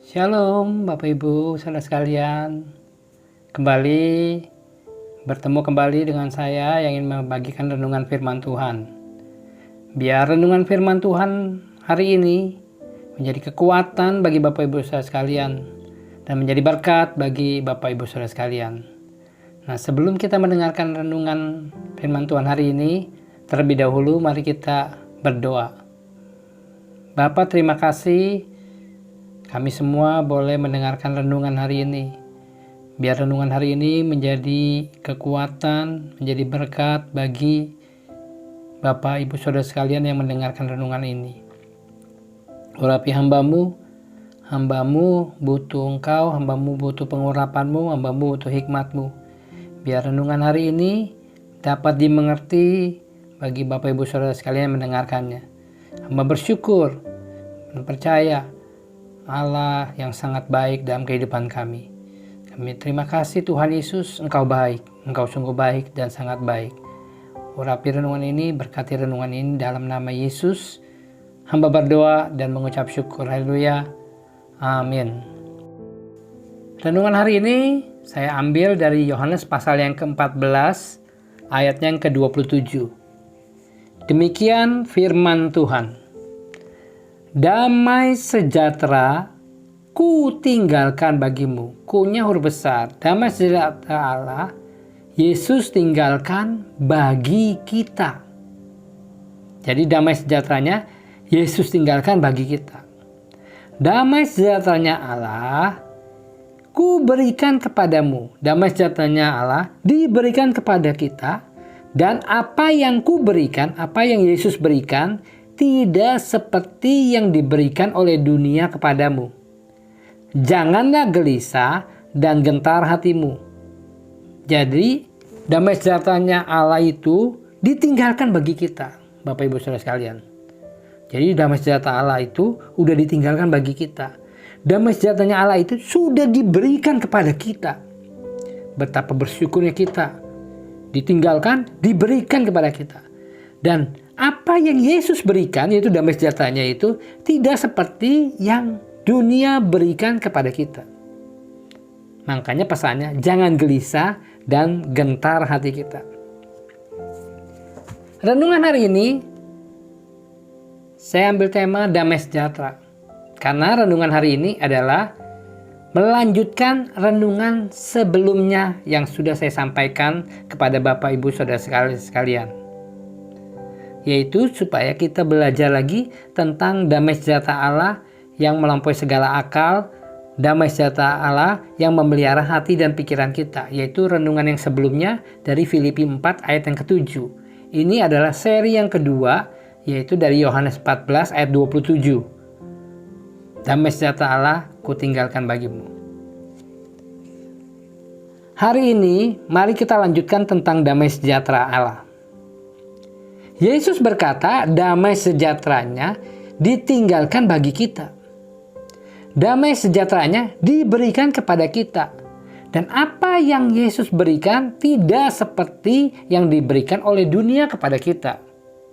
Shalom Bapak Ibu saudara sekalian. Kembali bertemu dengan saya yang ingin membagikan renungan firman Tuhan. Biar renungan firman Tuhan hari ini menjadi kekuatan bagi Bapak Ibu saudara sekalian dan menjadi berkat bagi Bapak Ibu saudara sekalian. Nah, sebelum kita mendengarkan renungan firman Tuhan hari ini, terlebih dahulu mari kita berdoa. Bapa, terima kasih kami semua boleh mendengarkan renungan hari ini. Biar renungan hari ini menjadi kekuatan, menjadi berkat bagi Bapak, Ibu, Saudara sekalian yang mendengarkan renungan ini. Urapi hambamu butuh Engkau, hambamu butuh pengurapanmu, hambamu butuh hikmatmu. Biar renungan hari ini dapat dimengerti bagi Bapak, Ibu, Saudara sekalian yang mendengarkannya. Hamba bersyukur dan percaya Allah yang sangat baik dalam kehidupan kami. Kami terima kasih Tuhan Yesus, Engkau baik, Engkau sungguh baik dan sangat baik. Urapi renungan ini, berkati renungan ini dalam nama Yesus. Hamba berdoa dan mengucap syukur. Haleluya. Amin. Renungan hari ini saya ambil dari Yohanes pasal yang ke-14, ayatnya yang ke-27. Demikian firman Tuhan. Damai sejahtera ku tinggalkan bagimu. Ku-nya huruf besar. Damai sejahtera Allah Yesus tinggalkan bagi kita. Jadi damai sejahteranya Yesus tinggalkan bagi kita. Damai sejahteranya Allah ku berikan kepadamu. Damai sejahteranya Allah diberikan kepada kita. Dan apa yang ku berikan, apa yang Yesus berikan, tidak seperti yang diberikan oleh dunia kepadamu. Janganlah gelisah dan gentar hatimu. Jadi, damai sejahteranya Allah itu ditinggalkan bagi kita, Bapak Ibu Saudara sekalian. Jadi, damai sejahtera Allah itu sudah ditinggalkan bagi kita. Damai sejahteranya Allah itu sudah diberikan kepada kita. Betapa bersyukurnya kita. Ditinggalkan, diberikan kepada kita. Dan apa yang Yesus berikan, yaitu damai sejahteranya itu, tidak seperti yang dunia berikan kepada kita. Makanya pesannya, jangan gelisah dan gentar hati kita. Renungan hari ini, saya ambil tema damai sejahtera. Karena renungan hari ini adalah melanjutkan renungan sebelumnya yang sudah saya sampaikan kepada Bapak, Ibu, Saudara sekalian. Yaitu supaya kita belajar lagi tentang damai sejahtera Allah yang melampaui segala akal, damai sejahtera Allah yang memelihara hati dan pikiran kita, yaitu renungan yang sebelumnya dari Filipi 4 ayat yang ke-7. Ini adalah seri yang kedua, yaitu dari Yohanes 14 ayat 27. Damai sejahtera Allah kutinggalkan bagimu. Hari ini mari kita lanjutkan tentang damai sejahtera Allah. Yesus berkata, damai sejahteranya ditinggalkan bagi kita. Damai sejahteranya diberikan kepada kita. Dan apa yang Yesus berikan tidak seperti yang diberikan oleh dunia kepada kita.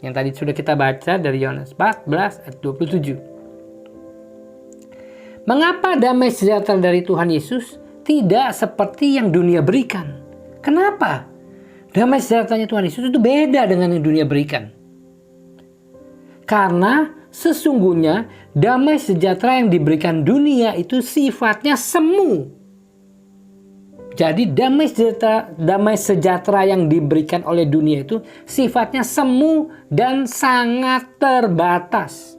Yang tadi sudah kita baca dari Yohanes 14 ayat 27. Mengapa damai sejahtera dari Tuhan Yesus tidak seperti yang dunia berikan? Kenapa? Damai sejahteranya Tuhan Yesus itu beda dengan yang dunia berikan. Karena sesungguhnya damai sejahtera yang diberikan dunia itu sifatnya semu. Jadi damai sejahtera yang diberikan oleh dunia itu sifatnya semu dan sangat terbatas.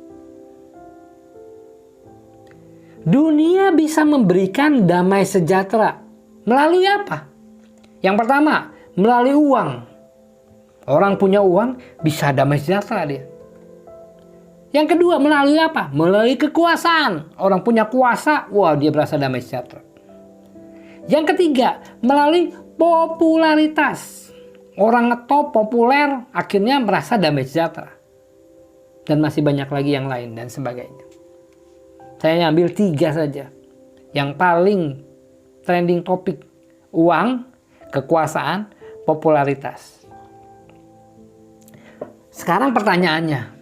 Dunia bisa memberikan damai sejahtera melalui apa? Yang pertama, melalui uang. Orang punya uang bisa damai sejahtera dia. Yang kedua, melalui apa? Melalui kekuasaan. Orang punya kuasa, wah dia berasa damai sejahtera. Yang ketiga, melalui popularitas. Orang ngetop populer akhirnya merasa damai sejahtera. Dan masih banyak lagi yang lain dan sebagainya. Saya ambil 3 saja. Yang paling trending topik, uang, kekuasaan, popularitas. Sekarang pertanyaannya,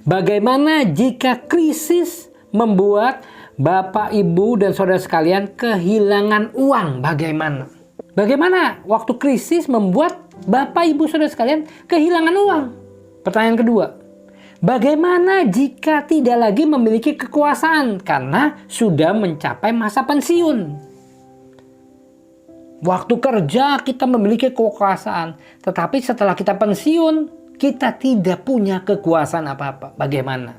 bagaimana jika krisis membuat Bapak, Ibu, dan saudara sekalian kehilangan uang. Bagaimana? Bagaimana waktu krisis membuat Bapak, Ibu, saudara sekalian kehilangan uang? Pertanyaan kedua, bagaimana jika tidak lagi memiliki kekuasaan karena sudah mencapai masa pensiun? Waktu kerja kita memiliki kekuasaan, tetapi setelah kita pensiun, kita tidak punya kekuasaan apa-apa. Bagaimana?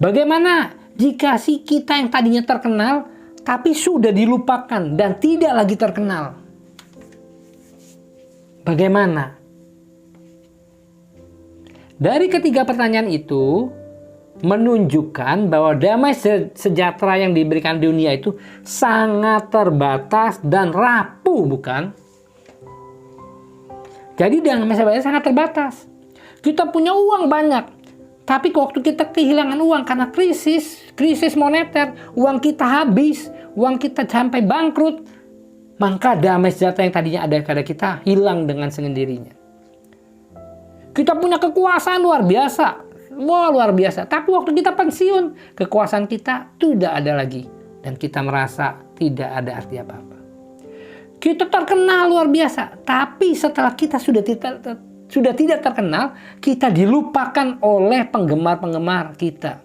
Bagaimana jika si kita yang tadinya terkenal, tapi sudah dilupakan dan tidak lagi terkenal? Bagaimana? Dari ketiga pertanyaan itu, menunjukkan bahwa damai sejahtera yang diberikan dunia itu sangat terbatas dan rapuh, bukan? Jadi damai sejahtera sangat terbatas. Kita punya uang banyak, tapi waktu kita kehilangan uang karena krisis moneter, uang kita habis, uang kita sampai bangkrut, maka damai sejahtera yang tadinya ada pada kita hilang dengan sendirinya. Kita punya kekuasaan luar biasa. Wah, luar biasa. Tapi waktu kita pensiun, kekuasaan kita tidak ada lagi. Dan kita merasa tidak ada arti apa-apa. Kita terkenal luar biasa. Tapi setelah kita sudah tidak terkenal, kita dilupakan oleh penggemar-penggemar kita.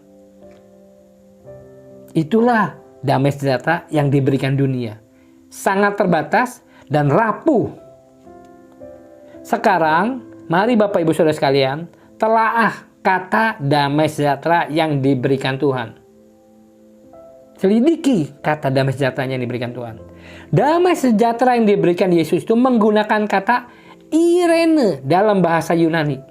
Itulah damai sejahtera yang diberikan dunia. Sangat terbatas dan rapuh. Sekarang, mari Bapak Ibu Saudara sekalian, telaah kata damai sejahtera yang diberikan Tuhan. Selidiki kata damai sejahtera yang diberikan Tuhan. Damai sejahtera yang diberikan Yesus itu menggunakan kata Irene dalam bahasa Yunani.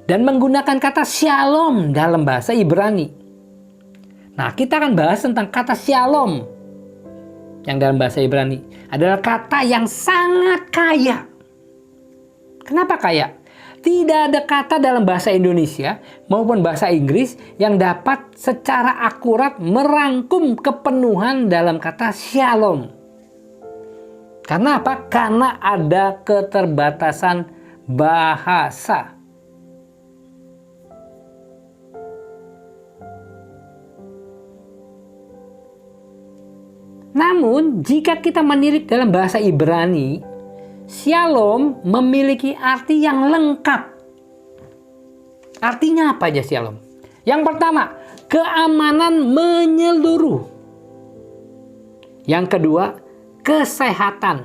Dan menggunakan kata Shalom dalam bahasa Ibrani. Nah, kita akan bahas tentang kata Shalom yang dalam bahasa Ibrani. Adalah kata yang sangat kaya. Kenapa kaya? Tidak ada kata dalam bahasa Indonesia maupun bahasa Inggris yang dapat secara akurat merangkum kepenuhan dalam kata shalom. Karena apa? Karena ada keterbatasan bahasa. Namun, jika kita menilik dalam bahasa Ibrani, Shalom memiliki arti yang lengkap. Artinya apa aja shalom? Yang pertama, keamanan menyeluruh. Yang kedua, kesehatan.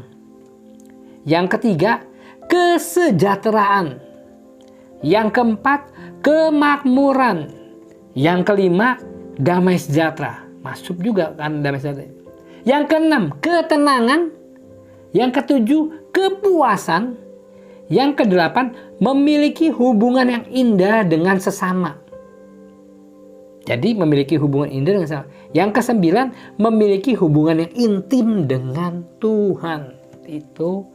Yang ketiga, kesejahteraan. Yang keempat, kemakmuran. Yang kelima, damai sejahtera. Masuk juga kan damai sejahtera. Yang keenam, ketenangan. Yang ketujuh, kepuasan. Yang kedelapan, memiliki hubungan yang indah dengan sesama. Jadi memiliki hubungan indah dengan sesama. Yang kesembilan, memiliki hubungan yang intim dengan Tuhan. Itu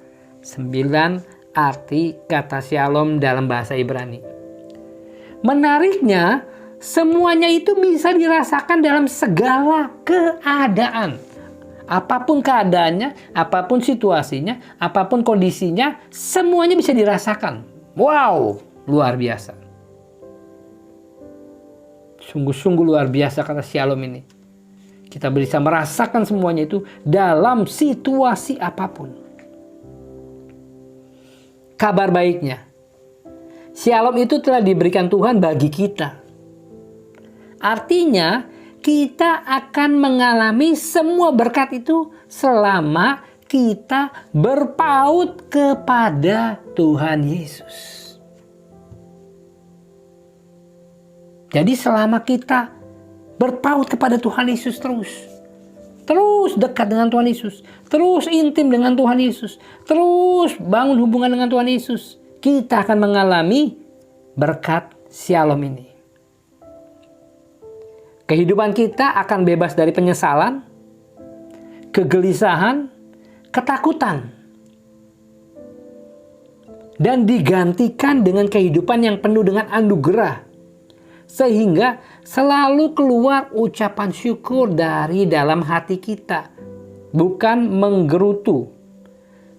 9 arti kata shalom dalam bahasa Ibrani. Menariknya, semuanya itu bisa dirasakan dalam segala keadaan. Apapun keadaannya, apapun situasinya, apapun kondisinya, semuanya bisa dirasakan. Wow, luar biasa. Sungguh-sungguh luar biasa kata shalom ini. Kita bisa merasakan semuanya itu dalam situasi apapun. Kabar baiknya, shalom itu telah diberikan Tuhan bagi kita. Artinya, kita akan mengalami semua berkat itu selama kita berpaut kepada Tuhan Yesus. Jadi selama kita berpaut kepada Tuhan Yesus terus dekat dengan Tuhan Yesus, terus intim dengan Tuhan Yesus, terus bangun hubungan dengan Tuhan Yesus, kita akan mengalami berkat shalom ini. Kehidupan kita akan bebas dari penyesalan, kegelisahan, ketakutan. Dan digantikan dengan kehidupan yang penuh dengan anugerah. Sehingga selalu keluar ucapan syukur dari dalam hati kita. Bukan menggerutu.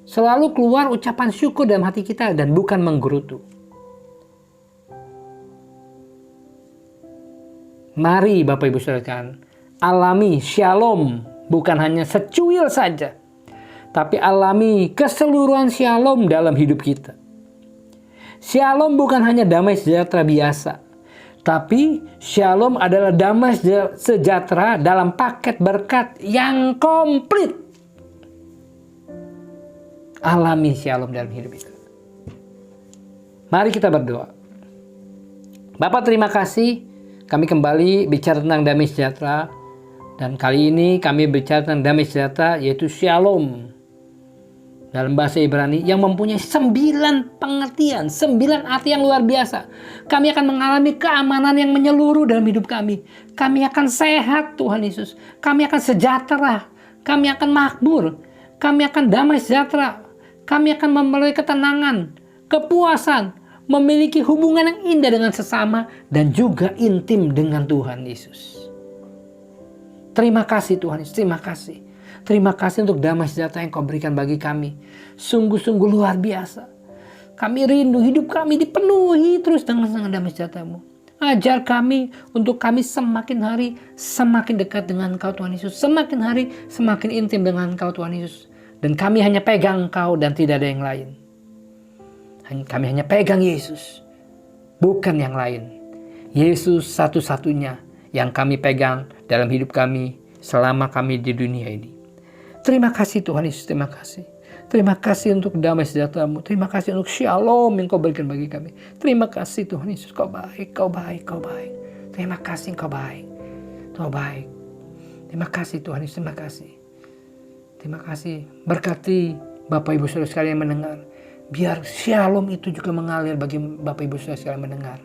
Selalu keluar ucapan syukur dalam hati kita dan bukan menggerutu. Mari Bapak Ibu Saudara, alami shalom, bukan hanya secuil saja, tapi alami keseluruhan shalom dalam hidup kita. Shalom bukan hanya damai sejahtera biasa, tapi shalom adalah damai sejahtera dalam paket berkat yang komplit. Alami shalom dalam hidup kita. Mari kita berdoa. Bapak, terima kasih. Kami kembali bicara tentang damai sejahtera. Dan kali ini kami bicara tentang damai sejahtera, yaitu shalom. Dalam bahasa Ibrani yang mempunyai 9 pengertian, 9 arti yang luar biasa. Kami akan mengalami keamanan yang menyeluruh dalam hidup kami. Kami akan sehat, Tuhan Yesus. Kami akan sejahtera. Kami akan makmur. Kami akan damai sejahtera. Kami akan memiliki ketenangan, kepuasan, memiliki hubungan yang indah dengan sesama, dan juga intim dengan Tuhan Yesus. Terima kasih Tuhan Yesus, terima kasih. Terima kasih untuk damai sejahtera yang Kau berikan bagi kami. Sungguh-sungguh luar biasa. Kami rindu hidup kami dipenuhi terus dengan damai sejahtera-Mu. Ajar kami untuk kami semakin hari semakin dekat dengan Kau Tuhan Yesus. Semakin hari semakin intim dengan Kau Tuhan Yesus. Dan kami hanya pegang Kau dan tidak ada yang lain. Kami hanya pegang Yesus, bukan yang lain. Yesus satu-satunya yang kami pegang dalam hidup kami selama kami di dunia ini. Terima kasih Tuhan Yesus, terima kasih. Terima kasih untuk damai sejahtera-Mu. Terima kasih untuk shalom yang Kau berikan bagi kami. Terima kasih Tuhan Yesus, Kau baik, Kau baik, Kau baik. Terima kasih Kau baik, Kau baik. Terima kasih Tuhan Yesus, terima kasih. Terima kasih. Berkati Bapak Ibu Saudara sekalian mendengar. Biar shalom itu juga mengalir bagi Bapak Ibu Saudara sekalian mendengar.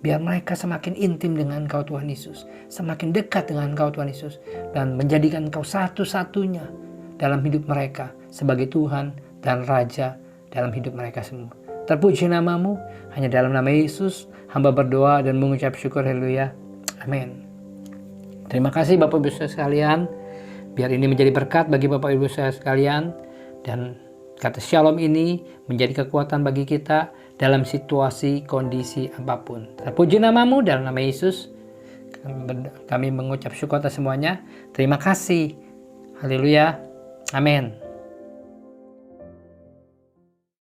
Biar mereka semakin intim dengan Kau Tuhan Yesus. Semakin dekat dengan Kau Tuhan Yesus. Dan menjadikan Kau satu-satunya dalam hidup mereka. Sebagai Tuhan dan Raja dalam hidup mereka semua. Terpuji nama-Mu. Hanya dalam nama Yesus hamba berdoa dan mengucap syukur. Haleluya. Amin. Terima kasih Bapak Ibu Saudara sekalian. Biar ini menjadi berkat bagi Bapak Ibu Saudara sekalian. Dan kata shalom ini menjadi kekuatan bagi kita dalam situasi, kondisi apapun. Terpuji nama-Mu dalam nama Yesus. Kami mengucap syukur atas semuanya. Terima kasih. Haleluya. Amin.